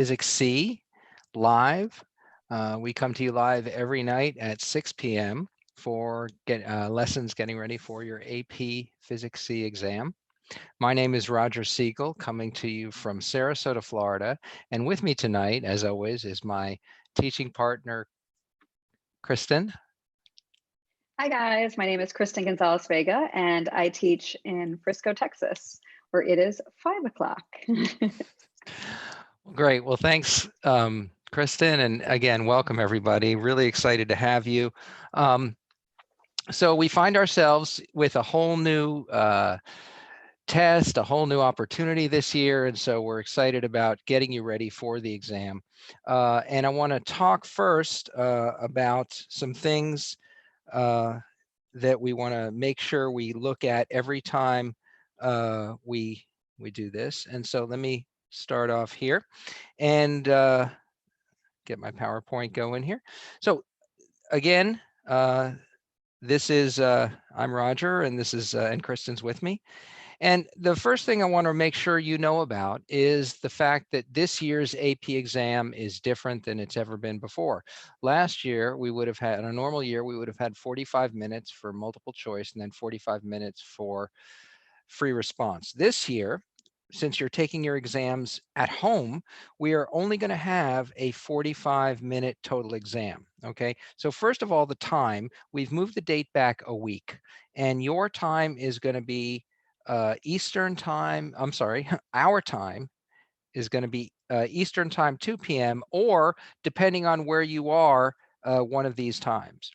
Physics C live. We come to you live every night at 6 p.m. for lessons getting ready for your AP Physics C exam. My name is Roger Siegel, coming to you from Sarasota, Florida. And with me tonight, as always, is my teaching partner, Kristen. Hi guys, my name is Kristen Gonzalez Vega and I teach in Frisco, Texas, where it is 5 o'clock. Great. Well, thanks, Kristen. And again, welcome everybody. Really excited to have you. So we find ourselves with a whole new test, a whole new opportunity this year. And so we're excited about getting you ready for the exam. And I want to talk first about some things that we want to make sure we look at every time we do this. And so let me start off here and get my PowerPoint going here. So again, this is I'm Roger, and this is and Kristen's with me. And the first thing I want to make sure you know about is the fact that this year's AP exam is different than it's ever been before. Last year, we would have had, in a normal year, we would have had 45 minutes for multiple choice and then 45 minutes for free response. This year, since you're taking your exams at home, we are only going to have a 45-minute total exam. Okay, so first of all, the time, we've moved the date back a week, and your time is going to be Eastern time, I'm sorry, our time is going to be Eastern time 2 p.m. or depending on where you are, one of these times.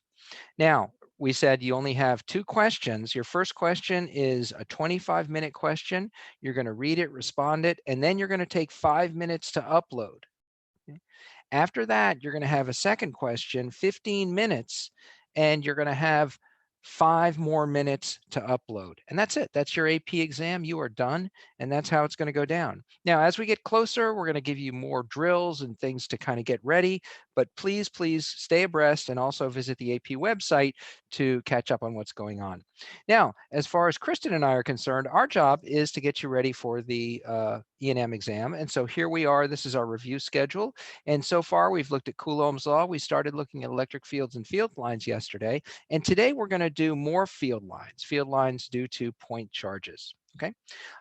Now, we said you only have 2 questions. Your first question is a 25-minute question. You're going to read it, respond it, and then you're going to take 5 minutes to upload. Okay? After that, you're going to have a second question, 15 minutes, and you're going to have 5 more minutes to upload. And that's it. That's your AP exam. You are done. And that's how it's going to go down. Now, as we get closer, we're going to give you more drills and things to kind of get ready. But please, please stay abreast and also visit the AP website to catch up on what's going on. Now, as far as Kristen and I are concerned, our job is to get you ready for the E&M exam. And so here we are. This is our review schedule. And so far, we've looked at Coulomb's law. We started looking at electric fields and field lines yesterday. And today we're going to do more field lines due to point charges. Okay.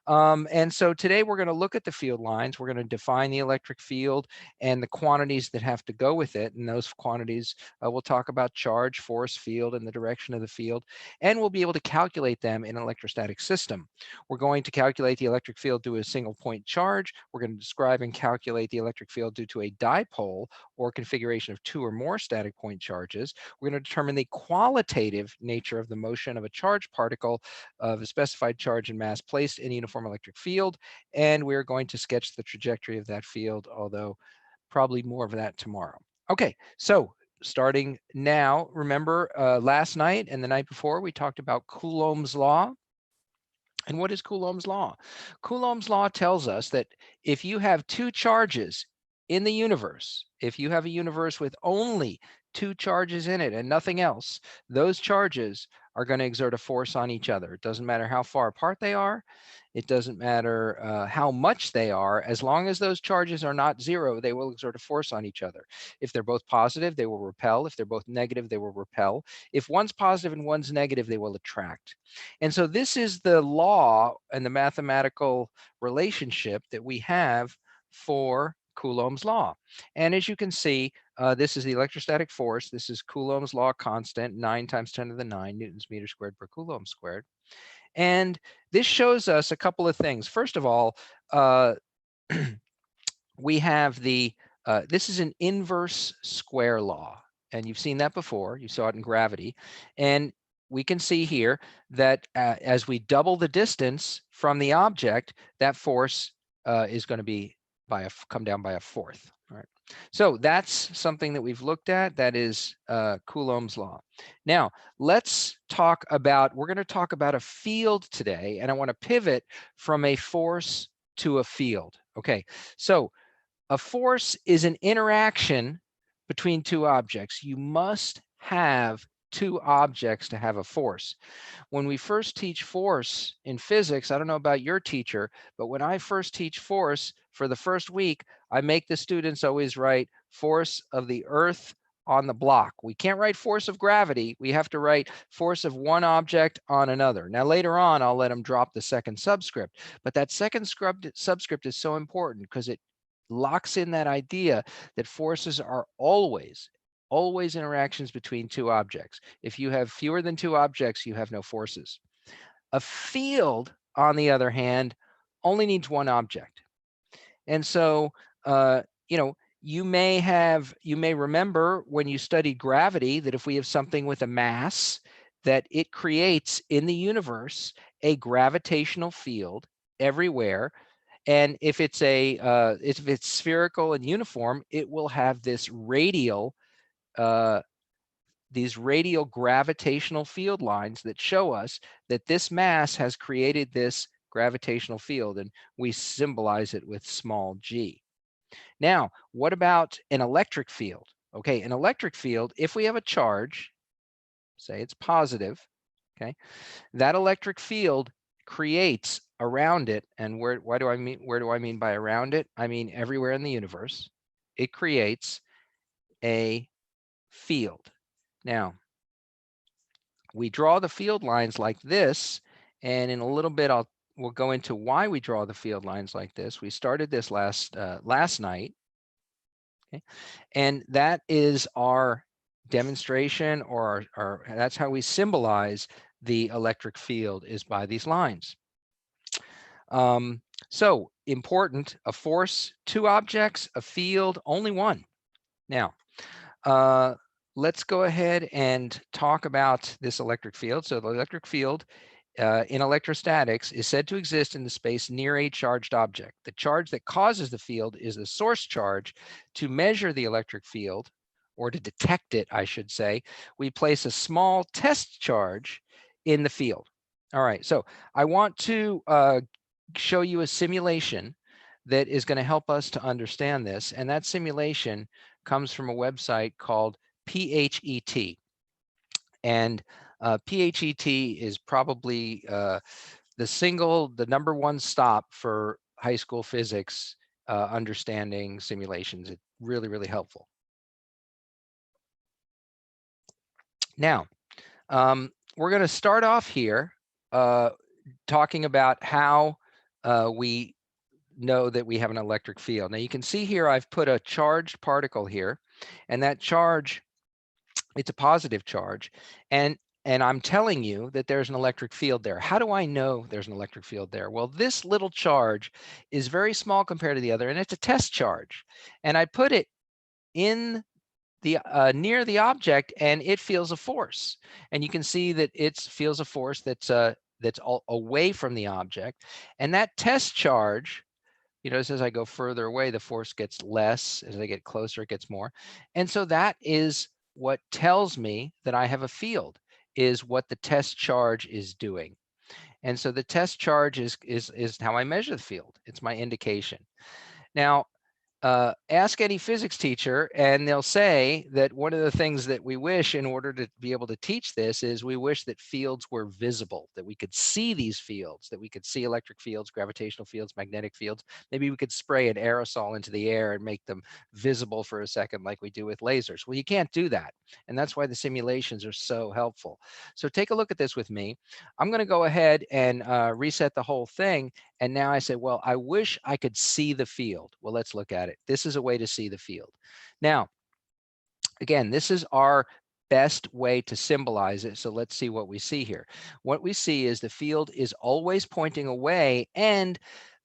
And so today we're going to look at the field lines. We're going to define the electric field and the quantities that have to go with it. And those quantities, we'll talk about charge, force, field, and the direction of the field. And we'll be able to calculate them in an electrostatic system. We're going to calculate the electric field due to a single point charge. We're going to describe and calculate the electric field due to a dipole or configuration of 2 or more static point charges. We're going to determine the qualitative nature of the motion of a charged particle of a specified charge and mass placed in a uniform electric field, and we're going to sketch the trajectory of that field, although probably more of that tomorrow. Okay, so starting now, remember last night and the night before, we talked about Coulomb's law. And what is Coulomb's law? Coulomb's law tells us that if you have 2 charges in the universe, if you have a universe with only 2 charges in it and nothing else, those charges are going to exert a force on each other. It doesn't matter how far apart they are. It doesn't matter how much they are. As long as those charges are not 0, they will exert a force on each other. If they're both positive, they will repel. If they're both negative, they will repel. If one's positive and one's negative, they will attract. And so this is the law and the mathematical relationship that we have for Coulomb's law. And as you can see, this is the electrostatic force. This is Coulomb's law constant, 9 times 10 to the 9 newtons meter squared per Coulomb squared. And this shows us a couple of things. First of all, we have this is an inverse square law. And you've seen that before. You saw it in gravity. And we can see here that as we double the distance from the object, that force is going to be come down by a 4th. All right. So that's something that we've looked at. That is Coulomb's law. Now, let's talk about, we're going to talk about a field today, and I want to pivot from a force to a field. Okay, so a force is an interaction between 2 objects. You must have 2 objects to have a force. When we first teach force in physics, I don't know about your teacher, but when I first teach force for the first week, I make the students always write force of the earth on the block. We can't write force of gravity. We have to write force of one object on another. Now, later on, I'll let them drop the second subscript, but that second subscript is so important because it locks in that idea that forces are always interactions between two objects. If you have fewer than two objects, you have no forces. A field, on the other hand, only needs one object. And so, you know, you may remember when you studied gravity that if we have something with a mass, that it creates in the universe a gravitational field everywhere. And if it's spherical and uniform, it will have this these radial gravitational field lines that show us that this mass has created this gravitational field, and we symbolize it with small g. Now, what about an electric field? Okay, an electric field, if we have a charge, say it's positive, okay, that electric field creates around it, and where do I mean by around it? I mean everywhere in the universe, it creates a field. Now, we draw the field lines like this, and in a little bit we'll go into why we draw the field lines like this. We started this last night, okay? And that is our demonstration, or that's how we symbolize the electric field, is by these lines. So important: a force, two objects; a field, only one. Now, let's go ahead and talk about this electric field. So the electric field in electrostatics is said to exist in the space near a charged object. The charge that causes the field is the source charge. To measure the electric field, or to detect it, I should say, we place a small test charge in the field. All right, so I want to show you a simulation that is going to help us to understand this. And that simulation comes from a website called PHET. And PHET is probably the number one stop for high school physics understanding simulations. It's really, really helpful. Now, we're going to start off here talking about how we know that we have an electric field. Now you can see here I've put a charged particle here, and that charge, it's a positive charge, and I'm telling you that there's an electric field there. How do I know there's an electric field there? Well, this little charge is very small compared to the other, and it's a test charge. And I put it in the near the object, and it feels a force. And you can see that it feels a force that's all away from the object. And that test charge, you notice as I go further away, the force gets less. As I get closer, it gets more. And so that is what tells me that I have a field, is what the test charge is doing. And so the test charge is how I measure the field. It's my indication. Now, ask any physics teacher, and they'll say that one of the things that we wish in order to be able to teach this is we wish that fields were visible, that we could see these fields, that we could see electric fields, gravitational fields, magnetic fields. Maybe we could spray an aerosol into the air and make them visible for a second like we do with lasers. Well, you can't do that. And that's why the simulations are so helpful. So take a look at this with me. I'm going to go ahead and reset the whole thing. And now I say, well, I wish I could see the field. Well, let's look at it. This is a way to see the field. Now, again, this is our best way to symbolize it. So let's see what we see here. What we see is the field is always pointing away. And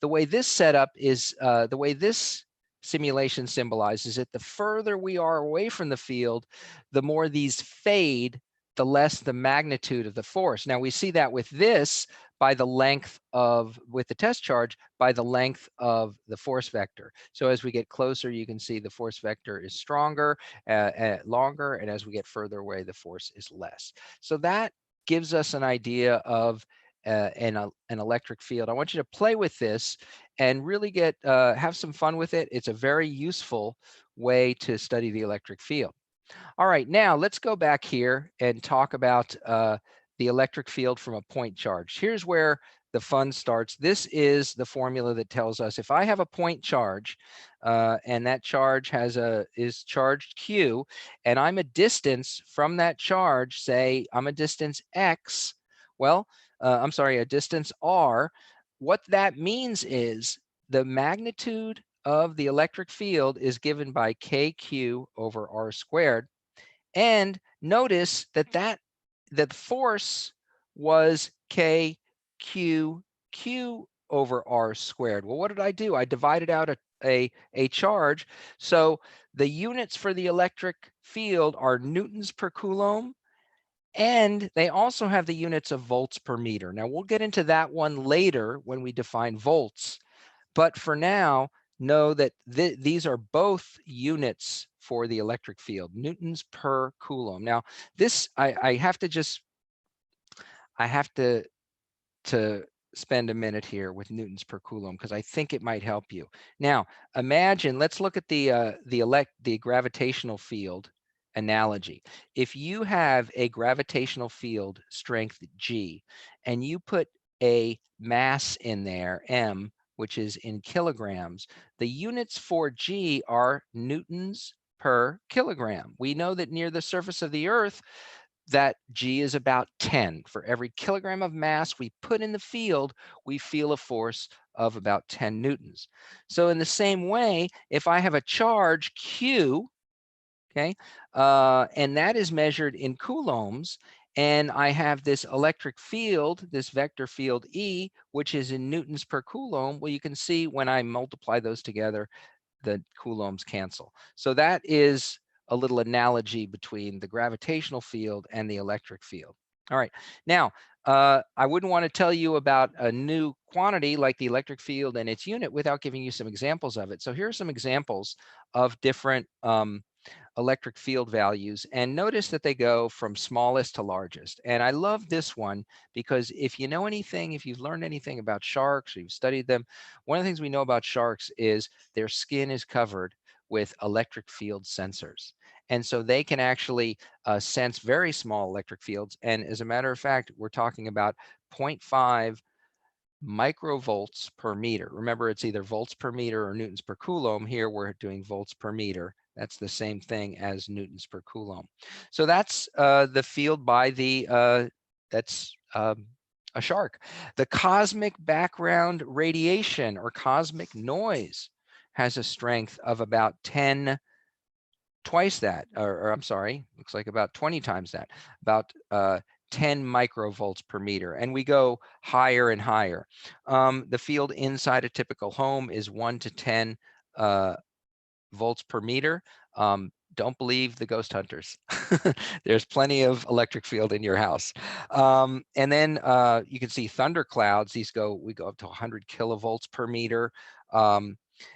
the way this setup is, the way this simulation symbolizes it, the further we are away from the field, the more these fade, the less the magnitude of the force. Now we see that with this by the length of, with the test charge, by the length of the force vector. So as we get closer, you can see the force vector is stronger, longer, and as we get further away, the force is less. So that gives us an idea of an electric field. I want you to play with this and really have some fun with it. It's a very useful way to study the electric field. All right, now let's go back here and talk about the electric field from a point charge. Here's where the fun starts. This is the formula that tells us if I have a point charge and that charge is charged Q, and I'm a distance from that charge, say I'm a distance X, well, I'm sorry, a distance R, what that means is the magnitude of the electric field is given by KQ over R squared. And notice that the force was KQQ over R squared. Well, what did I do? I divided out a charge. So the units for the electric field are newtons per coulomb, and they also have the units of volts per meter. Now we'll get into that one later when we define volts. But for now, know that these are both units for the electric field, newtons per coulomb. Now, this I have to spend a minute here with newtons per coulomb because I think it might help you. Now, imagine, let's look at the gravitational field analogy. If you have a gravitational field strength G and you put a mass in there, M, which is in kilograms, the units for G are newtons per kilogram. We know that near the surface of the Earth, that G is about 10. For every kilogram of mass we put in the field, we feel a force of about 10 newtons. So in the same way, if I have a charge Q, okay, and that is measured in coulombs, and I have this electric field, this vector field E, which is in newtons per coulomb, well, you can see when I multiply those together, the coulombs cancel. So that is a little analogy between the gravitational field and the electric field. All right, now, I wouldn't want to tell you about a new quantity like the electric field and its unit without giving you some examples of it. So here are some examples of different electric field values, and notice that they go from smallest to largest. And I love this one because if you know anything, if you've learned anything about sharks or you've studied them, one of the things we know about sharks is their skin is covered with electric field sensors. And so they can actually sense very small electric fields. And as a matter of fact, we're talking about 0.5 microvolts per meter. Remember, it's either volts per meter or newtons per coulomb. Here we're doing volts per meter. That's the same thing as newtons per coulomb. So that's the field by that's a shark. The cosmic background radiation or cosmic noise has a strength of about 10 twice that, or I'm sorry, looks like about 20 times that, about 10 microvolts per meter, and we go higher and higher. The field inside a typical home is 1 to 10 volts per meter. Don't believe the ghost hunters. There's plenty of electric field in your house. And then you can see thunder clouds. We go up to 100 kilovolts per meter.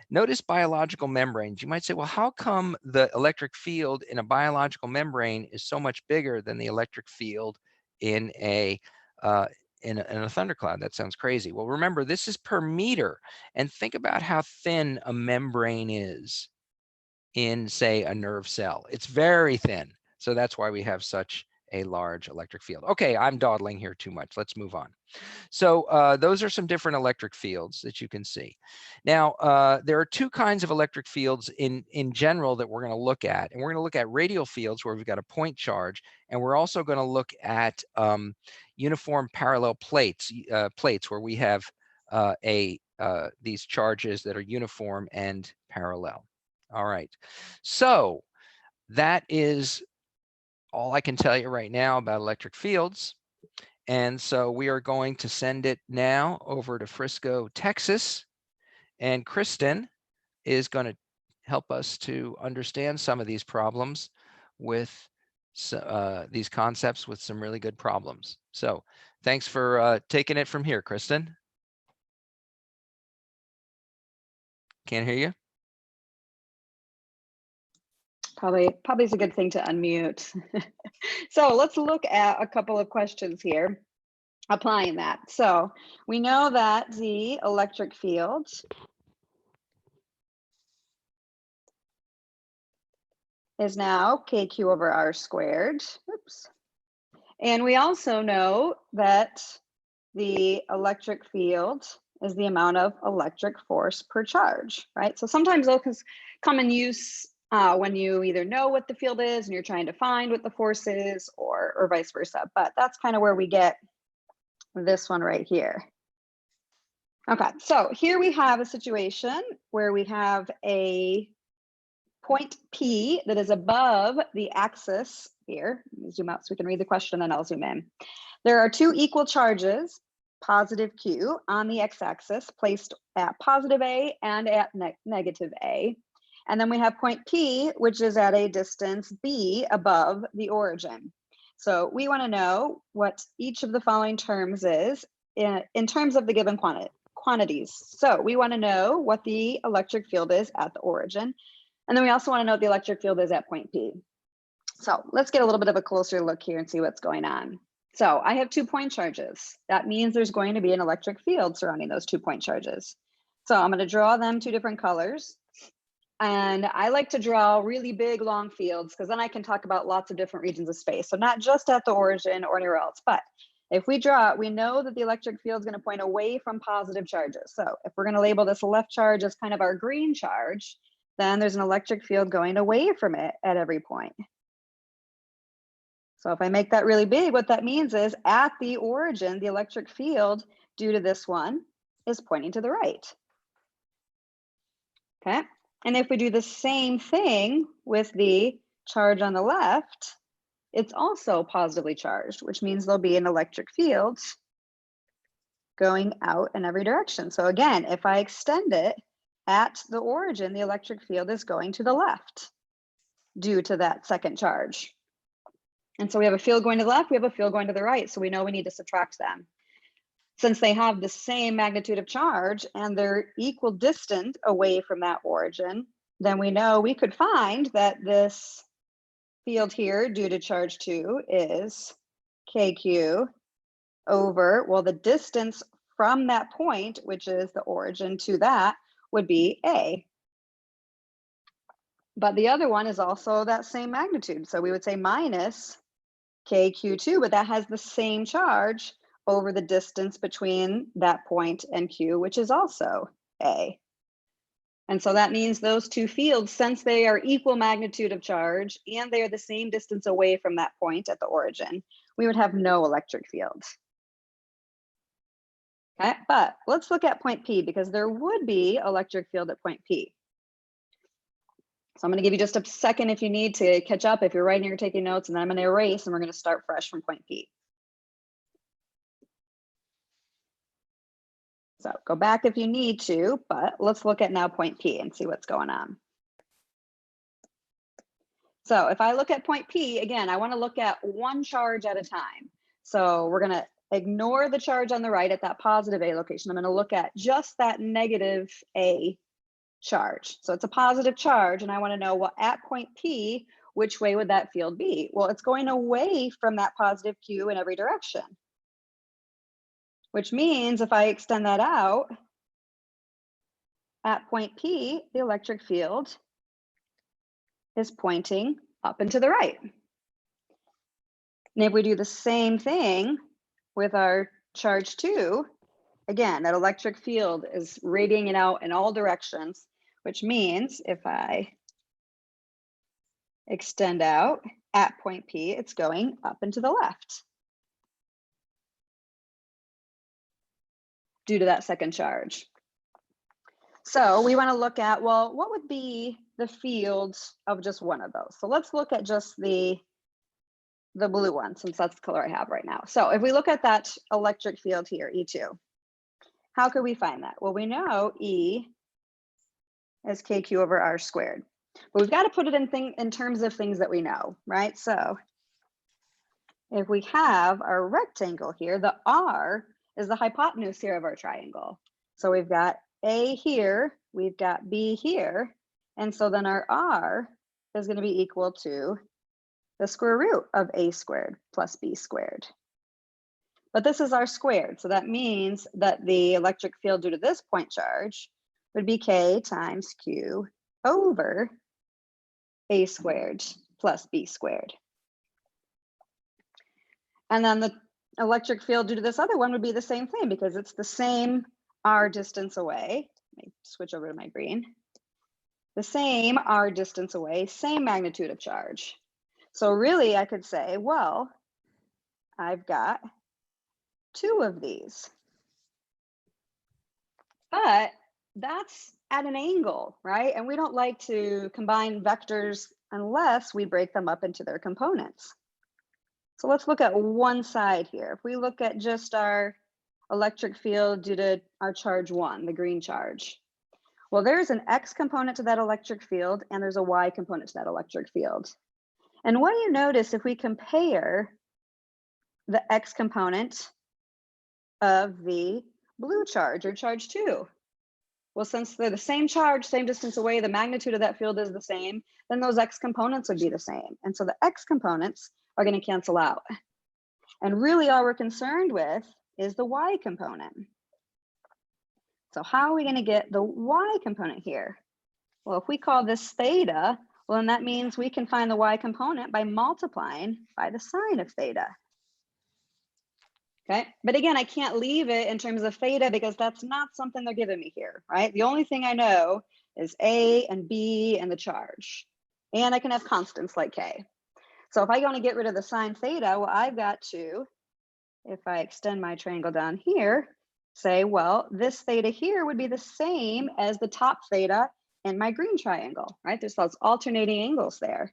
Notice biological membranes. You might say, well, how come the electric field in a biological membrane is so much bigger than the electric field in a thundercloud? That sounds crazy. Well, remember, this is per meter, and think about how thin a membrane is in, say, a nerve cell. It's very thin. So that's why we have such a large electric field. Okay, I'm dawdling here too much. Let's move on. So those are some different electric fields that you can see. Now, there are two kinds of electric fields in general that we're going to look at. And we're going to look at radial fields where we've got a point charge. And we're also going to look at uniform parallel plates, where we have these charges that are uniform and parallel. All right. So that is all I can tell you right now about electric fields. And so we are going to send it now over to Frisco, Texas. And Kristen is going to help us to understand some of these problems with these concepts with some really good problems. So thanks for taking it from here, Kristen. Can't hear you. Probably is a good thing to unmute. So let's look at a couple of questions here applying that. So we know that the electric field is now KQ over R squared. Oops. And we also know that the electric field is the amount of electric force per charge, right? So sometimes those come in use when you either know what the field is and you're trying to find what the force is, or vice versa. But that's kind of where we get this one right here. Okay, so here we have a situation where we have a point P that is above the axis here. Let me zoom out so we can read the question and I'll zoom in. There are two equal charges, positive Q, on the x-axis placed at positive A and at negative A. And then we have point P, which is at a distance B above the origin. So we want to know what each of the following terms is in terms of the given quantities. So we want to know what the electric field is at the origin. And then we also want to know what the electric field is at point P. So let's get a little bit of a closer look here and see what's going on. So I have 2 point charges. That means there's going to be an electric field surrounding those 2 point charges. So I'm going to draw them 2 different colors. And I like to draw really big, long fields because then I can talk about lots of different regions of space. So not just at the origin or anywhere else, but if we draw it, we know that the electric field is going to point away from positive charges. So if we're going to label this left charge as kind of our green charge, then there's an electric field going away from it at every point. So if I make that really big, what that means is at the origin, the electric field due to this one is pointing to the right. Okay. And if we do the same thing with the charge on the left, it's also positively charged, which means there'll be an electric field going out in every direction. So again, if I extend it at the origin, the electric field is going to the left due to that second charge. And so we have a field going to the left, we have a field going to the right. So we know we need to subtract them. Since they have the same magnitude of charge and they're equal distant away from that origin, then we know we could find that this field here due to charge 2 is KQ over, well, the distance from that point, which is the origin to that, would be A. But the other one is also that same magnitude. So we would say minus KQ2, but that has the same charge over the distance between that point and Q, which is also A. And so that means those 2 fields, since they are equal magnitude of charge and they are the same distance away from that point at the origin, we would have no electric field. Okay, but let's look at point P because there would be electric field at point P. So I'm going to give you just a second if you need to catch up, if you're writing or taking notes, and then I'm going to erase and we're going to start fresh from point P. So go back if you need to, but let's look at now point P and see what's going on. So if I look at point P, again, I want to look at one charge at a time. So we're going to ignore the charge on the right at that positive A location. I'm going to look at just that negative A charge. So it's a positive charge, and I want to know, well, at point P, which way would that field be? Well, it's going away from that positive Q in every direction, which means if I extend that out, at point P, the electric field is pointing up and to the right. And if we do the same thing with our charge 2, again, that electric field is radiating out in all directions, which means if I extend out at point P, it's going up and to the left due to that second charge. So we want to look at, well, what would be the field of just one of those? So let's look at just the blue one, since that's the color I have right now. So if we look at that electric field here, E2, how could we find that? Well, we know E is KQ over R squared, but we've got to put it in terms of things that we know, right? So if we have our rectangle here, the R is the hypotenuse here of our triangle. So we've got A here, we've got B here, and so then our R is going to be equal to the square root of A squared plus B squared. But this is R squared, so that means that the electric field due to this point charge would be K times Q over A squared plus B squared. And then the electric field due to this other one would be the same thing because it's the same r distance away. Let me switch over to my green. The same r distance away, same magnitude of charge. So really I could say, well, I've got 2 of these. But that's at an angle, right? And we don't like to combine vectors unless we break them up into their components. So let's look at one side here. If we look at just our electric field due to our charge 1, the green charge. Well, there's an x component to that electric field and there's a y component to that electric field. And what do you notice if we compare the x component of the blue charge or charge 2? Well, since they're the same charge, same distance away, the magnitude of that field is the same, then those x components would be the same. And so the x components are going to cancel out. And really all we're concerned with is the y component. So how are we going to get the y component here? Well, if we call this theta, well, then that means we can find the y component by multiplying by the sine of theta. Okay, but again, I can't leave it in terms of theta because that's not something they're giving me here, right? The only thing I know is A and B and the charge. And I can have constants like K. So if I want to get rid of the sine theta, well, I've got to, if I extend my triangle down here, say, well, this theta here would be the same as the top theta in my green triangle, right? There's those alternating angles there.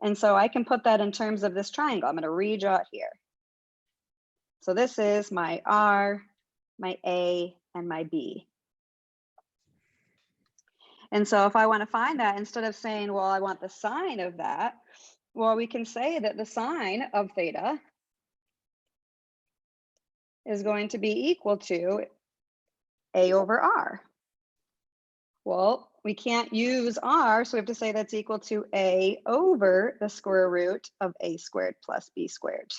And so I can put that in terms of this triangle. I'm going to redraw it here. So this is my R, my A, and my B. And so if I want to find that, instead of saying, well, I want the sine of that, well, we can say that the sine of theta is going to be equal to A over R. Well, we can't use R, so we have to say that's equal to A over the square root of A squared plus B squared.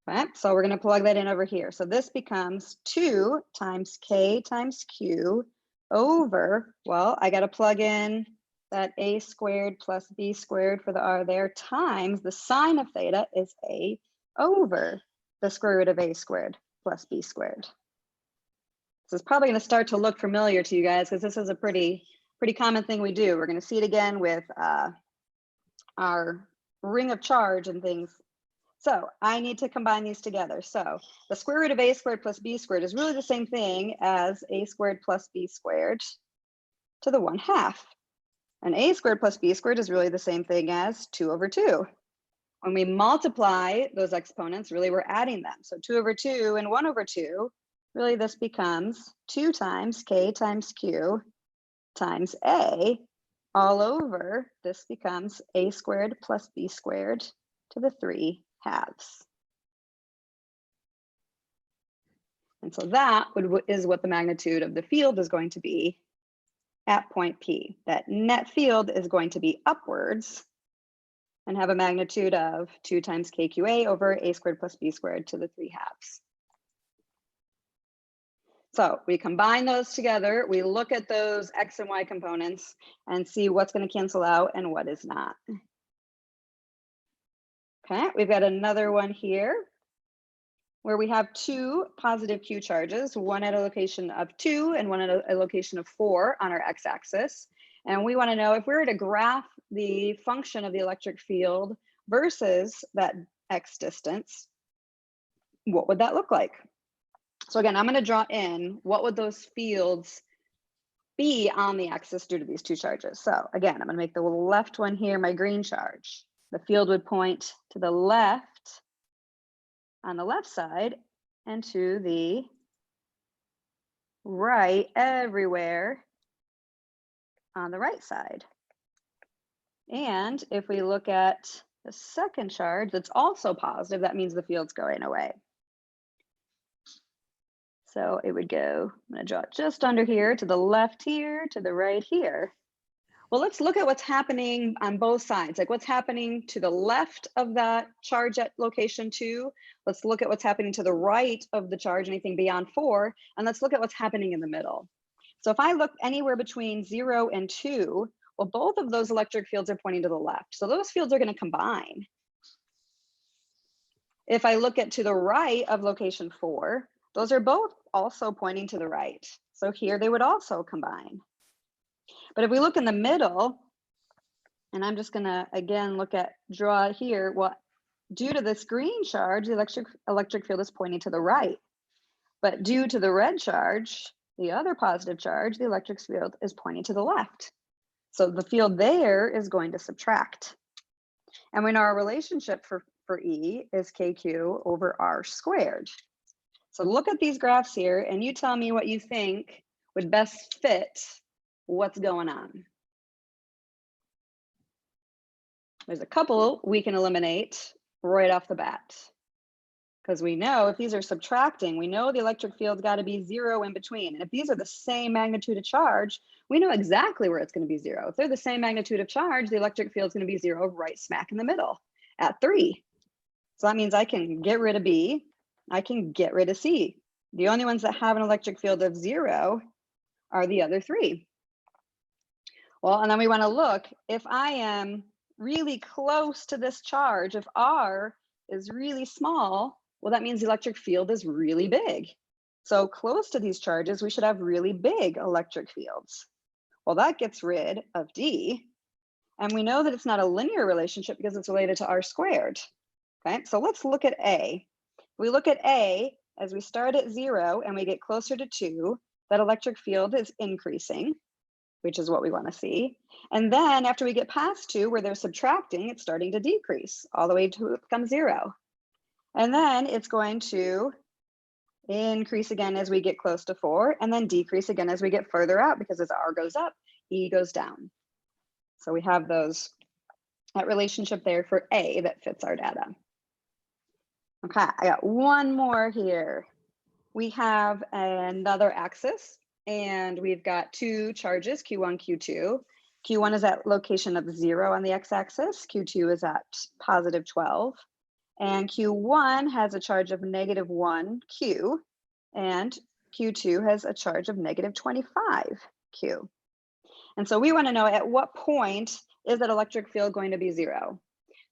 Right, so we're going to plug that in over here. So this becomes 2 times K times Q over, well, I got to plug in that A squared plus B squared for the R there times the sine of theta is A over the square root of A squared plus B squared. This is probably going to start to look familiar to you guys because this is a pretty common thing we do. We're going to see it again with our ring of charge and things. So I need to combine these together. So the square root of A squared plus B squared is really the same thing as A squared plus B squared to the 1/2. And A squared plus B squared is really the same thing as 2 over 2. When we multiply those exponents, really we're adding them. So 2 over 2 and 1 over 2, really this becomes 2 times K times Q times A all over, this becomes A squared plus B squared to the 3/2. And so that is what the magnitude of the field is going to be at point P. That net field is going to be upwards and have a magnitude of 2 times KQA over A squared plus B squared to the 3/2. So we combine those together, we look at those X and Y components and see what's going to cancel out and what is not. Okay, we've got another one here where we have 2 positive Q charges, one at a location of 2 and one at a location of 4 on our x-axis. And we want to know if we were to graph the function of the electric field versus that x distance, what would that look like? So again, I'm going to draw in what would those fields be on the axis due to these 2 charges. So again, I'm going to make the left one here my green charge. The field would point to the left on the left side and to the right everywhere on the right side. And if we look at the second charge that's also positive, that means the field's going away. So it would go, I'm going to draw it just under here, to the left here, to the right here. Well, let's look at what's happening on both sides, like what's happening to the left of that charge at location 2. Let's look at what's happening to the right of the charge, anything beyond 4, and let's look at what's happening in the middle. So if I look anywhere between 0 and 2, well, both of those electric fields are pointing to the left. So those fields are going to combine. If I look at to the right of location 4, those are both also pointing to the right. So here they would also combine. But if we look in the middle, and I'm just gonna, again, draw here, well, due to this green charge, the electric field is pointing to the right. But due to the red charge, the other positive charge, the electric field is pointing to the left. So the field there is going to subtract. And we know our relationship for E is KQ over R squared. So look at these graphs here and you tell me what you think would best fit what's going on. There's a couple we can eliminate right off the bat. Because we know if these are subtracting, we know the electric field's got to be 0 in between. And if these are the same magnitude of charge, we know exactly where it's going to be 0. If they're the same magnitude of charge, the electric field's going to be 0 right smack in the middle at 3. So that means I can get rid of B, I can get rid of C. The only ones that have an electric field of 0 are the other 3. Well, and then we want to look, if I am really close to this charge, if R is really small, well, that means the electric field is really big. So close to these charges, we should have really big electric fields. Well, that gets rid of D. And we know that it's not a linear relationship because it's related to R squared. Okay, so let's look at A. We look at A, as we start at 0 and we get closer to 2, that electric field is increasing, which is what we want to see. And then after we get past 2, where they're subtracting, it's starting to decrease all the way to it becomes 0. And then it's going to increase again as we get close to 4, and then decrease again as we get further out, because as R goes up, E goes down. So we have that relationship there for A that fits our data. Okay, I got one more here. We have another axis, and we've got 2 charges, Q1, Q2. Q1 is at location of 0 on the x-axis, Q2 is at positive 12. And Q1 has a charge of negative 1 Q, and Q2 has a charge of negative 25 Q. And so we want to know at what point is that electric field going to be 0?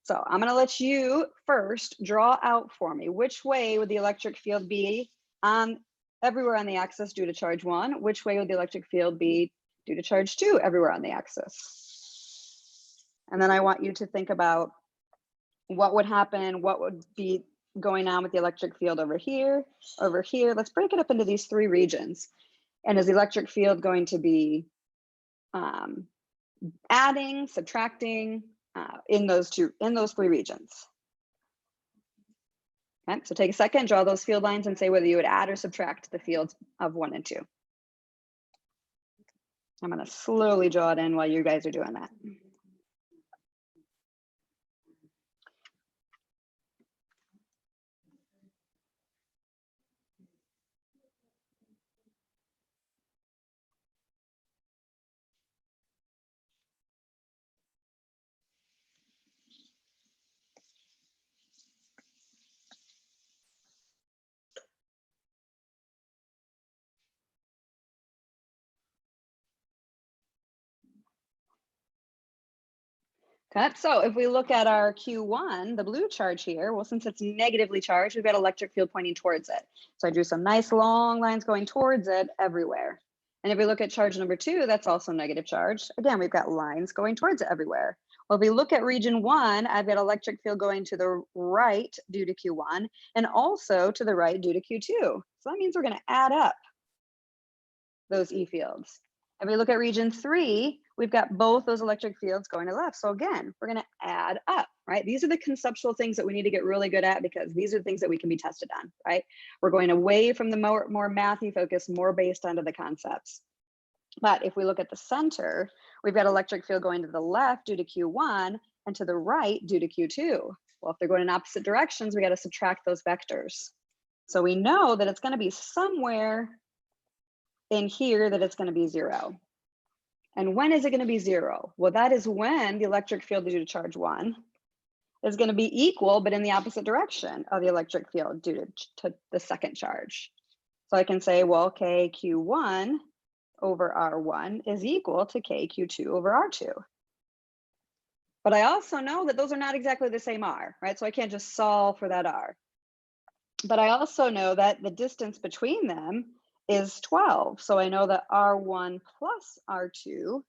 So I'm going to let you first draw out for me which way would the electric field be everywhere on the axis due to charge 1, which way would the electric field be due to charge 2 everywhere on the axis. And then I want you to think about what would happen, what would be going on with the electric field over here, over here. Let's break it up into these 3 regions. And is the electric field going to be adding, subtracting in those 3 regions? Okay, so take a second, draw those field lines and say whether you would add or subtract the fields of 1 and 2. I'm going to slowly draw it in while you guys are doing that. Okay, so if we look at our Q1, the blue charge here, well, since it's negatively charged, we've got electric field pointing towards it. So I drew some nice long lines going towards it everywhere. And if we look at charge number 2, that's also negative charge. Again, we've got lines going towards it everywhere. Well, if we look at region 1, I've got electric field going to the right due to Q1 and also to the right due to Q2. So that means we're going to add up those E fields. If we look at region 3, we've got both those electric fields going to left. So again, we're going to add up, right? These are the conceptual things that we need to get really good at because these are things that we can be tested on, right? We're going away from the more mathy focus, more based onto the concepts. But if we look at the center, we've got electric field going to the left due to Q1 and to the right due to Q2. Well, if they're going in opposite directions, we got to subtract those vectors. So we know that it's going to be somewhere in here that it's going to be 0. And when is it going to be 0? Well, that is when the electric field due to charge 1 is going to be equal, but in the opposite direction of the electric field due to the second charge. So I can say, well, KQ1 over R1 is equal to KQ2 over R2. But I also know that those are not exactly the same R, right? So I can't just solve for that R. But I also know that the distance between them is 12. So I know that R1 plus R2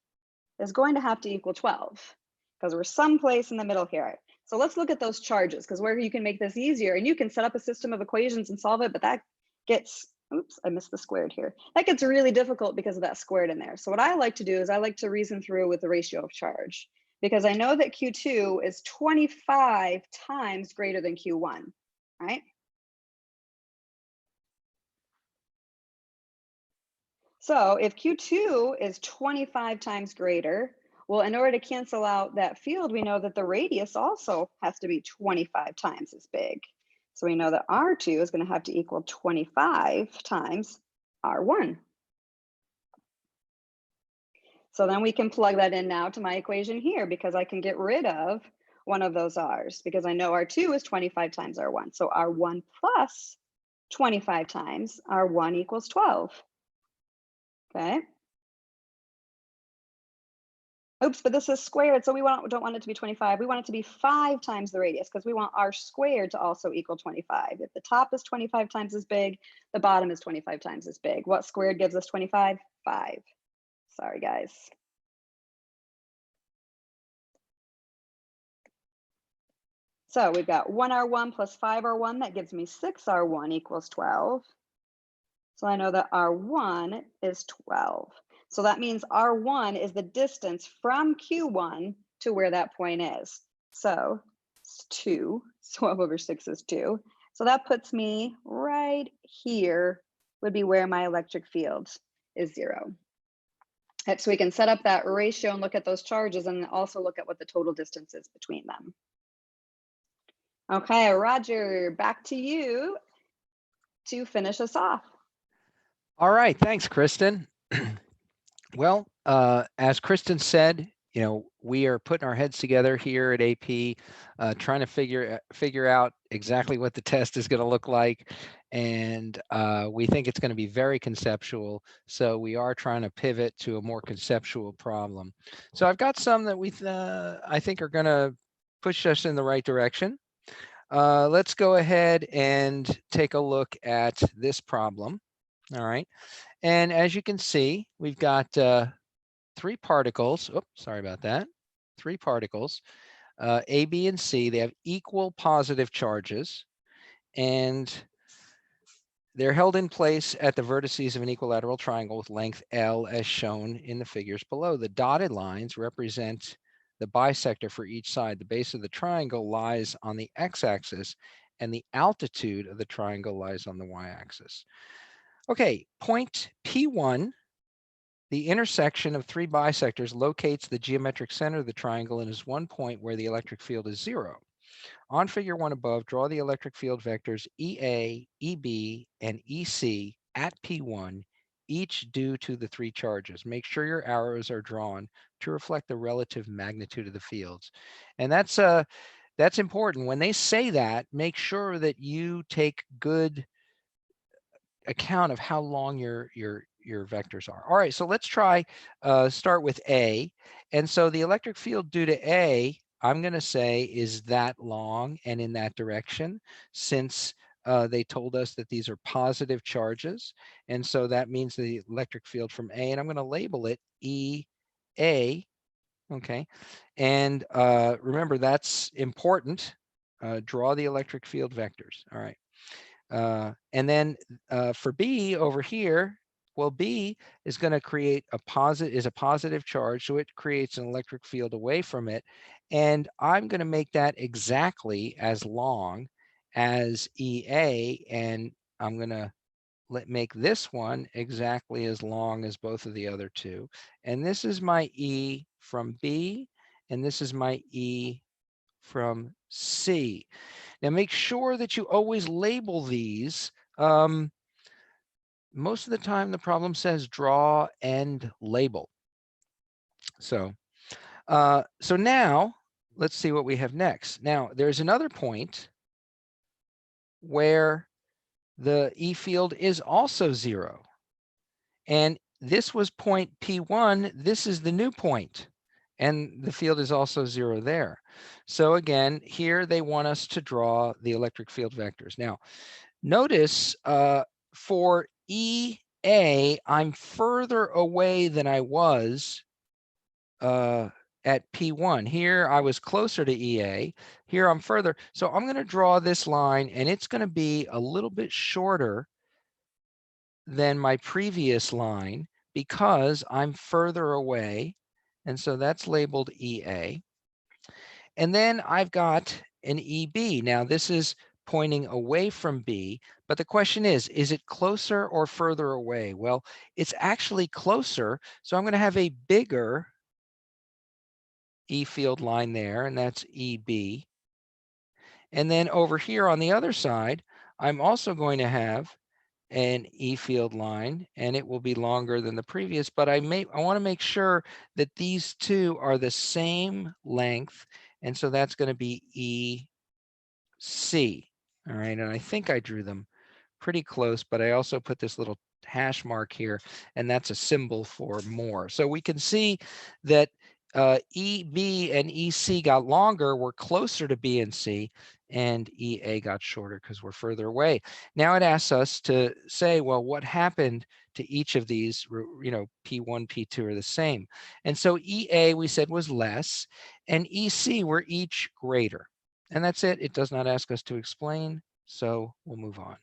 is going to have to equal 12 because we're someplace in the middle here. So let's look at those charges, because where you can make this easier, and you can set up a system of equations and solve it, but that gets, oops, I missed the squared here. That gets really difficult because of that squared in there. So what I like to do is I like to reason through with the ratio of charge, because I know that Q2 is 25 times greater than Q1, right? So if Q2 is 25 times greater, well, in order to cancel out that field, we know that the radius also has to be 25 times as big. So we know that R2 is going to have to equal 25 times R1. So then we can plug that in now to my equation here, because I can get rid of one of those R's, because I know R2 is 25 times R1. So R1 plus 25 times R1 equals 12. Okay. Oops, but this is squared, so we don't want it to be 25. We want it to be 5 times the radius, because we want R squared to also equal 25. If the top is 25 times as big, the bottom is 25 times as big. What squared gives us 25? 5. Sorry, guys. So we've got 1R1 plus 5R1. That gives me 6R1 equals 12. So I know that R1 is 12. So that means R1 is the distance from Q1 to where that point is. So it's 2. 12 over 6 is 2. So that puts me right here, would be where my electric field is 0. So we can set up that ratio and look at those charges, and also look at what the total distance is between them. Okay, Roger, back to you to finish us off. All right, thanks, Kristen. Well, as Kristen said, we are putting our heads together here at AP, trying to figure out exactly what the test is going to look like, and we think it's going to be very conceptual. So we are trying to pivot to a more conceptual problem. So I've got some that I think are going to push us in the right direction. Let's go ahead and take a look at this problem. All right. And as you can see, we've got 3 particles. Oops, sorry about that. 3 particles, A, B, and C. They have equal positive charges, and they're held in place at the vertices of an equilateral triangle with length L, as shown in the figures below. The dotted lines represent the bisector for each side. The base of the triangle lies on the x-axis, and the altitude of the triangle lies on the y-axis. Okay, point P1, the intersection of 3 bisectors, locates the geometric center of the triangle and is one point where the electric field is 0. On figure 1 above, draw the electric field vectors EA, EB, and EC at P1, each due to the 3 charges. Make sure your arrows are drawn to reflect the relative magnitude of the fields. And that's important. When they say that, make sure that you take good account of how long your vectors are. All right, so let's try start with A. And so the electric field due to A, I'm going to say, is that long and in that direction, since they told us that these are positive charges. And so that means the electric field from A, and I'm going to label it EA. Okay, and remember, that's important. Draw the electric field vectors. All right. And then for B over here, well, B is going to create a positive charge, so it creates an electric field away from it. And I'm going to make that exactly as long as EA, and I'm going to make this one exactly as long as both of the other 2. And this is my E from B, and this is my E from C. Now make sure that you always label these. Most of the time the problem says draw and label. So now let's see what we have next. Now there's another point where the E field is also 0. And this was point P1. This is the new point. And the field is also 0 there. So again, here they want us to draw the electric field vectors. Now, Notice for EA, I'm further away than I was at P1. Here I was closer to EA. Here I'm further. So I'm going to draw this line, and it's going to be a little bit shorter than my previous line because I'm further away. And so that's labeled EA. And then I've got an EB. Now this is pointing away from B, but the question is it closer or further away? Well, it's actually closer. So I'm going to have a bigger E field line there, and that's EB. And then over here on the other side, I'm also going to have an E field line, and it will be longer than the previous, but I want to make sure that these two are the same length, and so that's going to be EC. All right, and I think I drew them pretty close, but I also put this little hash mark here, and that's a symbol for more. So we can see that EB and EC got longer, we're closer to B and C, and EA got shorter because we're further away. Now it asks us to say, well, what happened to each of these? You know, P1, P2 are the same. And so EA, we said, was less, and EC were each greater. And that's it. It does not ask us to explain, so we'll move on.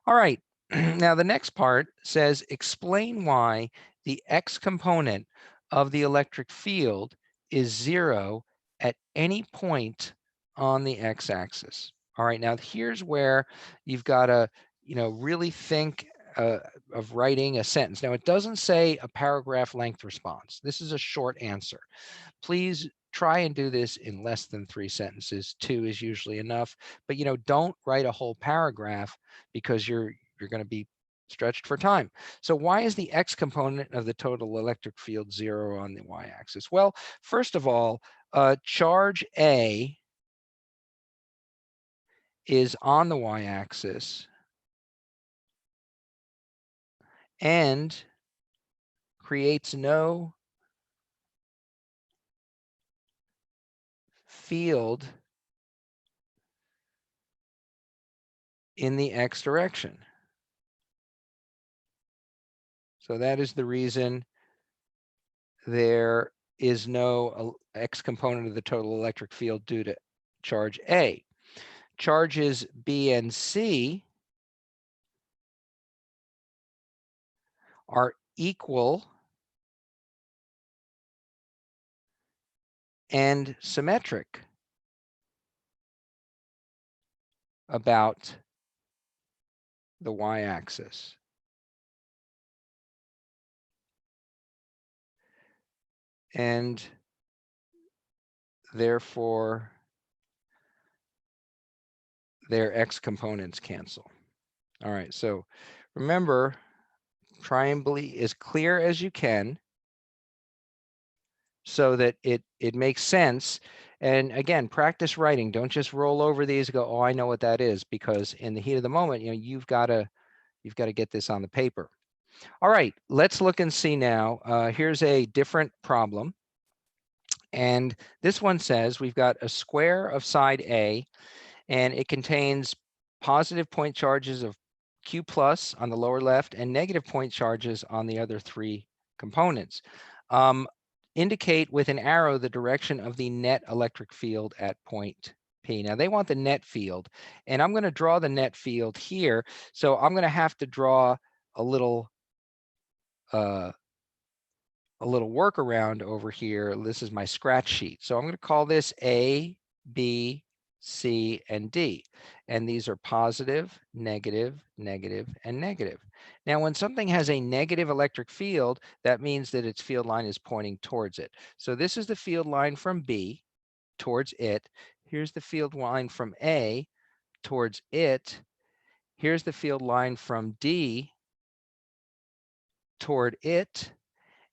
All right, now the next part says, explain why the X component of the electric field is 0 at any point on the X axis. All right, now here's where you've got to, really think of writing a sentence. Now it doesn't say a paragraph length response. This is a short answer. Please try and do this in less than 3 sentences. 2 is usually enough, but don't write a whole paragraph because you're going to be stretched for time. So why is the X component of the total electric field 0 on the Y-axis? Well, first of all, charge A is on the Y-axis and creates no field in the X direction. So that is the reason there is no X component of the total electric field due to charge A. Charges B and C are equal and symmetric about the Y-axis. And therefore, their X components cancel. All right, so remember, try and be as clear as you can so that it makes sense. And again, practice writing. Don't just roll over these and go, oh, I know what that is, because in the heat of the moment, you've got to get this on the paper. All right, let's look and see now. Here's a different problem. And this one says we've got a square of side A, and it contains positive point charges of Q plus on the lower left and negative point charges on the other 3 components. Indicate with an arrow the direction of the net electric field at point P. Now they want the net field, and I'm going to draw the net field here. So I'm going to have to draw a little workaround over here. This is my scratch sheet. So I'm going to call this A, B, C, and D. And these are positive, negative, negative, and negative. Now, when something has a negative electric field, that means that its field line is pointing towards it. So this is the field line from B towards it. Here's the field line from A towards it. Here's the field line from D toward it.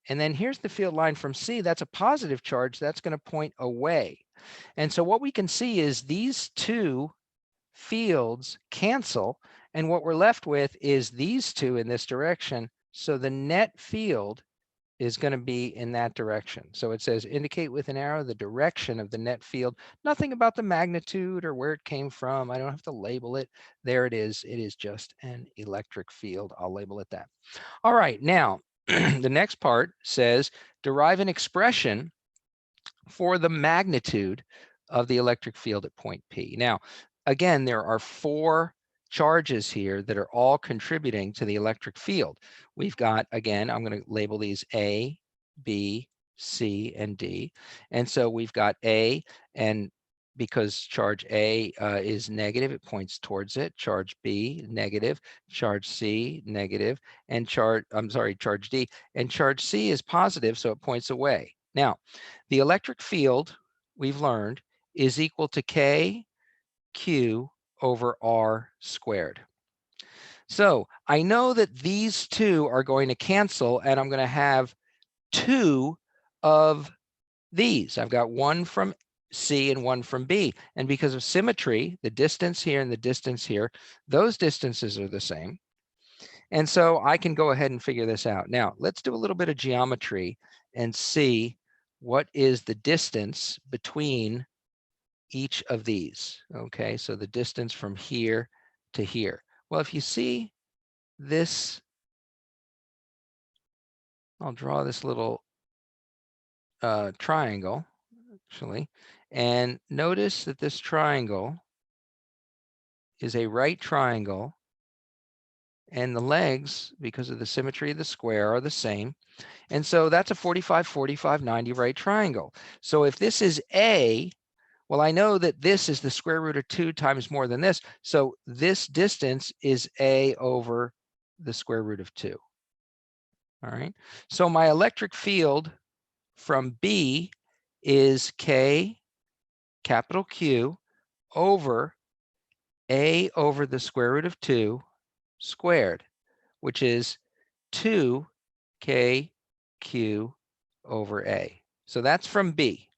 And then here's the field line from C. That's a positive charge. That's going to point away. And so what we can see is these 2 fields cancel. And what we're left with is these 2 in this direction. So the net field is going to be in that direction. So it says indicate with an arrow the direction of the net field. Nothing about the magnitude or where it came from. I don't have to label it. There it is. It is just an electric field. I'll label it that. All right, now the next part says derive an expression for the magnitude of the electric field at point P. Now, again, there are 4 charges here that are all contributing to the electric field. We've got, again, I'm going to label these A, B, C, and D. And so we've got A, and because charge A is negative, it points towards it. Charge B, negative. Charge C, negative. And charge D. And charge C is positive, so it points away. Now, the electric field, we've learned, is equal to K Q over R squared. So I know that these 2 are going to cancel, and I'm going to have 2 of these. I've got 1 from C and 1 from B. And because of symmetry, the distance here and the distance here, those distances are the same. And so I can go ahead and figure this out. Now, let's do a little bit of geometry and see what is the distance between each of these. Okay, so the distance from here to here. Well, if you see this, I'll draw this little triangle, actually, and notice that this triangle is a right triangle, and the legs, because of the symmetry of the square, are the same. And so that's a 45, 45, 90 right triangle. So if this is A, well, I know that this is the square root of 2 times more than this. So this distance is A over the square root of 2. All right. So my electric field from B is K, capital Q, over A over the square root of 2 squared, which is 2KQ over A. So that's from B.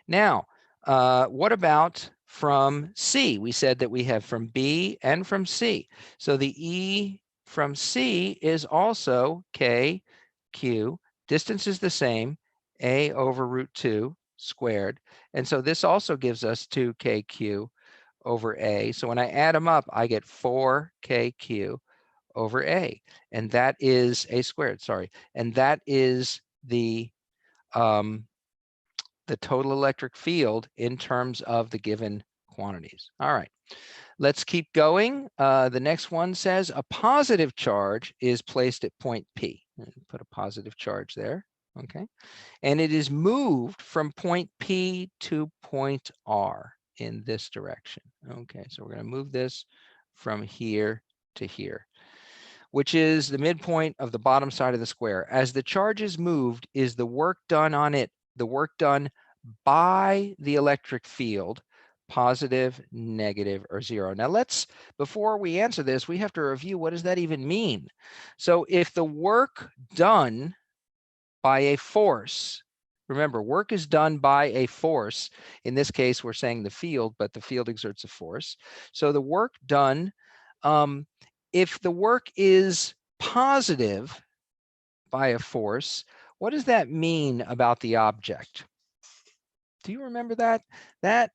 Now, what about from C? We said that we have from B and from C. So the E from C is also KQ. Distance is the same, A over root 2 squared. And so this also gives us 2KQ over A. So when I add them up, I get 4KQ over A. And that is A squared, sorry. And that is the total electric field in terms of the given quantities. All right, let's keep going. The next one says a positive charge is placed at point P. Put a positive charge there, okay? And it is moved from point P to point R in this direction. Okay, so we're going to move this from here to here, which is the midpoint of the bottom side of the square. As the charge is moved, is the work done on it, the work done by the electric field, positive, negative, or 0? Now before we answer this, we have to review what does that even mean. So if the work done by a force, remember, work is done by a force. In this case, we're saying the field, but the field exerts a force. So the work done, if the work is positive by a force, what does that mean about the object? Do you remember that? That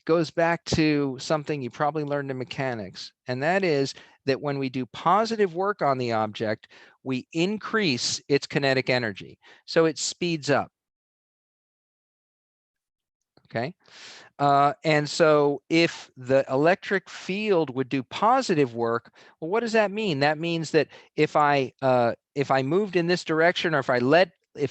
goes back to something you probably learned in mechanics, and that is that when we do positive work on the object, we increase its kinetic energy, so it speeds up. Okay, and so if the electric field would do positive work, well, what does that mean? That means that if I moved in this direction, or if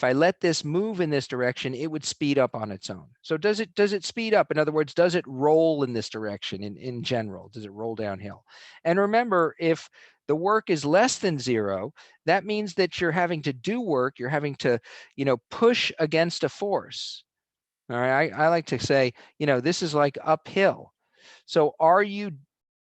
I let this move in this direction, it would speed up on its own. So does it speed up? In other words, does it roll in this direction in general? Does it roll downhill? And remember, if the work is less than 0, that means that you're having to do work, you're having to, push against a force. All right, I like to say, this is like uphill. So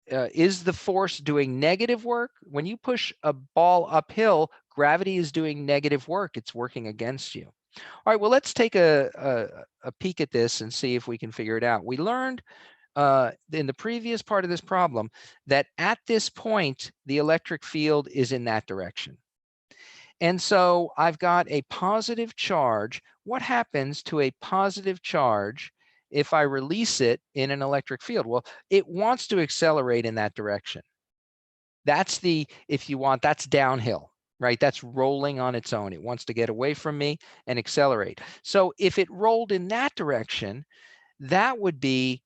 is the force doing negative work? When you push a ball uphill, gravity is doing negative work. It's working against you. All right, well, let's take a peek at this and see if we can figure it out. We learned in the previous part of this problem that at this point, the electric field is in that direction. And so I've got a positive charge. What happens to a positive charge if I release it in an electric field? Well, it wants to accelerate in that direction. That's the, if you want, that's downhill, right? That's rolling on its own. It wants to get away from me and accelerate. So if it rolled in that direction, that would be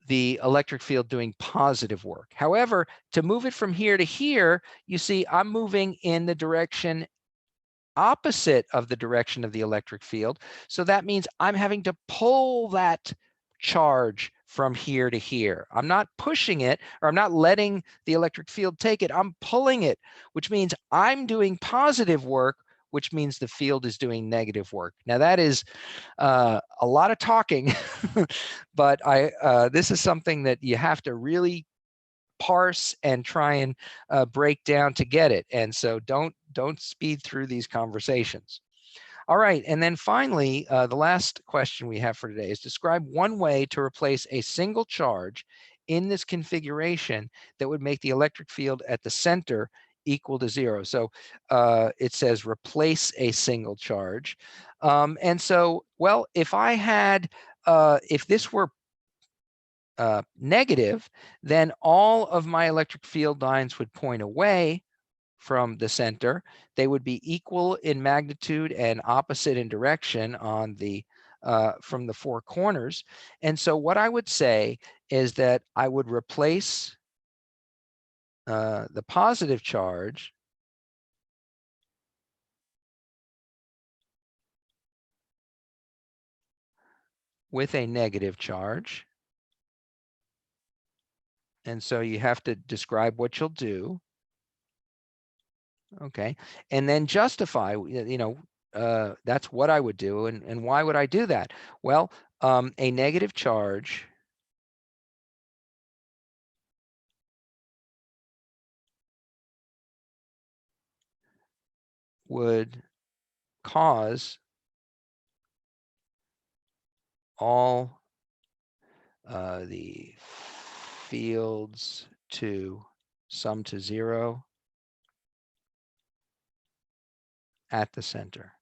the electric field doing positive work. However, to move it from here to here, you see, I'm moving in the direction opposite of the direction of the electric field. So that means I'm having to pull that charge from here to here. I'm not pushing it, or I'm not letting the electric field take it. I'm pulling it, which means I'm doing positive work, which means the field is doing negative work. Now that is a lot of talking, but this is something that you have to really parse and try and break down to get it. And so don't speed through these conversations. All right, and then finally, the last question we have for today is describe one way to replace a single charge in this configuration that would make the electric field at the center equal to 0. So it says replace a single charge. And so, well, if I had, if this were negative, then all of my electric field lines would point away from the center. They would be equal in magnitude and opposite in direction on the from the four corners. And so what I would say is that I would replace the positive charge with a negative charge. And so you have to describe what you'll do. Okay, and then justify, that's what I would do. And why would I do that? Well, a negative charge would cause all the fields to sum to 0 at the center.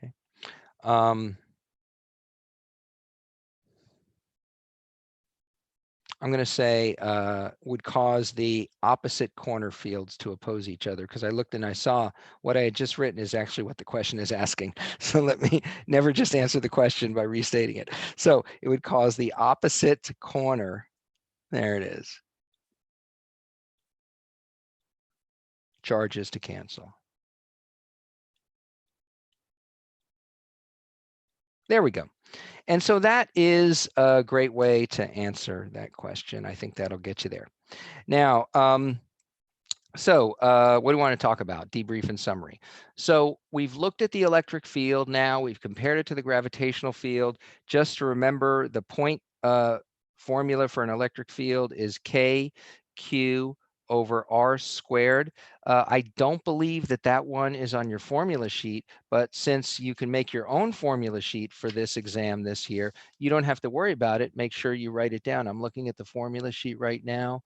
Okay. I'm going to say would cause the opposite corner fields to oppose each other, because I looked and I saw what I had just written is actually what the question is asking. So let me never just answer the question by restating it. So it would cause the opposite corner, there it is, charges to cancel. There we go. And so that is a great way to answer that question. I think that'll get you there. Now, so what do we want to talk about? Debrief and summary. So we've looked at the electric field now. We've compared it to the gravitational field. Just to remember, the point formula for an electric field is KQ over R squared. I don't believe that that one is on your formula sheet, but since you can make your own formula sheet for this exam this year, you don't have to worry about it. Make sure you write it down. I'm looking at the formula sheet right now,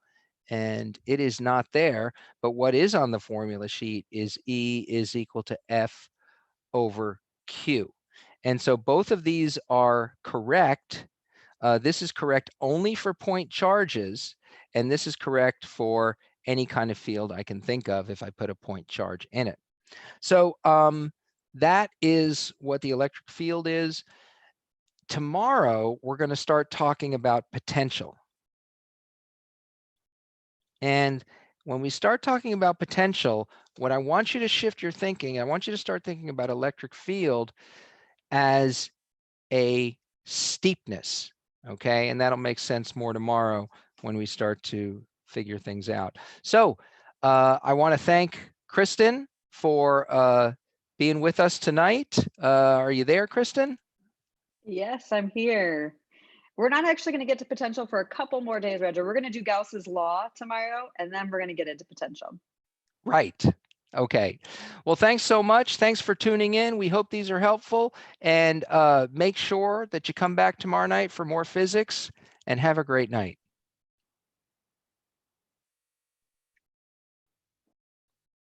and it is not there, but what is on the formula sheet is E is equal to F over Q. And so both of these are correct. This is correct only for point charges, and this is correct for any kind of field I can think of if I put a point charge in it. So that is what the electric field is. Tomorrow, we're going to start talking about potential. And when we start talking about potential, what I want you to shift your thinking, I want you to start thinking about electric field as a steepness, okay? And that'll make sense more tomorrow when we start to figure things out. So I want to thank Kristen for being with us tonight. Are you there, Kristen? Yes, I'm here. We're not actually going to get to potential for a couple more days, Roger. We're going to do Gauss's law tomorrow, and then we're going to get into potential. Right. Okay. Well, thanks so much. Thanks for tuning in. We hope these are helpful, and make sure that you come back tomorrow night for more physics, and have a great night.